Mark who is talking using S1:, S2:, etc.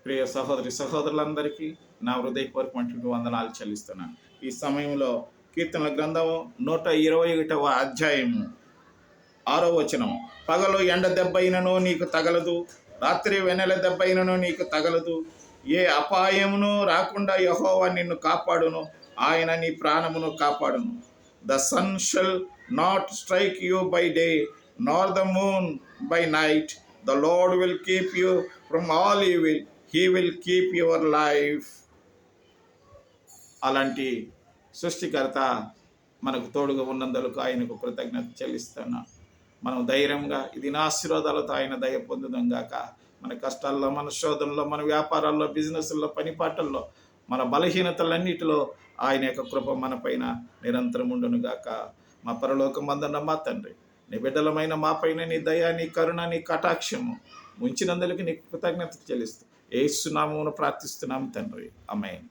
S1: ప్రియ సహోదరి సహోదరులందరికీ నా హృదయపూర్వకమైనటువంటి వందనాలు చెల్లిస్తున్నాను. ఈ సమయంలో కీర్తనల గ్రంథము 121వ అధ్యాయము 6వ వచనం. పగలు ఎండ దెబ్బైనను నీకు తగలదు, రాత్రి వెన్నెల దెబ్బైనను నీకు తగలదు. ఏ అపాయమును రాకుండా యెహోవా నిన్ను కాపాడును, ఆయన నీ ప్రాణమును కాపాడును. The sun shall not strike you by day, nor the moon by night. The lord will keep you from all evil, he will keep your life. అలాంటి సృష్టికర్త మనకు తోడుగా ఉన్నందుకు ఆయనకు కృతజ్ఞత చెల్లిస్తున్నాం. మనం ధైర్యంగా ఇది నా ఆశీర్వాదాలతో ఆయన దయ పొందుదాం గాక. మన కష్టాల్లో, మన శోధనలో, మన వ్యాపారాల్లో, బిజినెస్లో, పనిపాటల్లో, మన బలహీనతలన్నిటిలో ఆయన యొక్క కృప మన పైన నిరంతరం ఉండును గాక. మా పరలోకమందున్న మా తండ్రి, నీ బిడ్డలమైన మా పైన నీ దయ, నీ కరుణ, నీ కటాక్షము ఉంచినందుకు నీ కృతజ్ఞత చెల్లిస్తూ యేసు నామమున ప్రార్థిస్తున్నాము తండ్రి. ఆమేన్.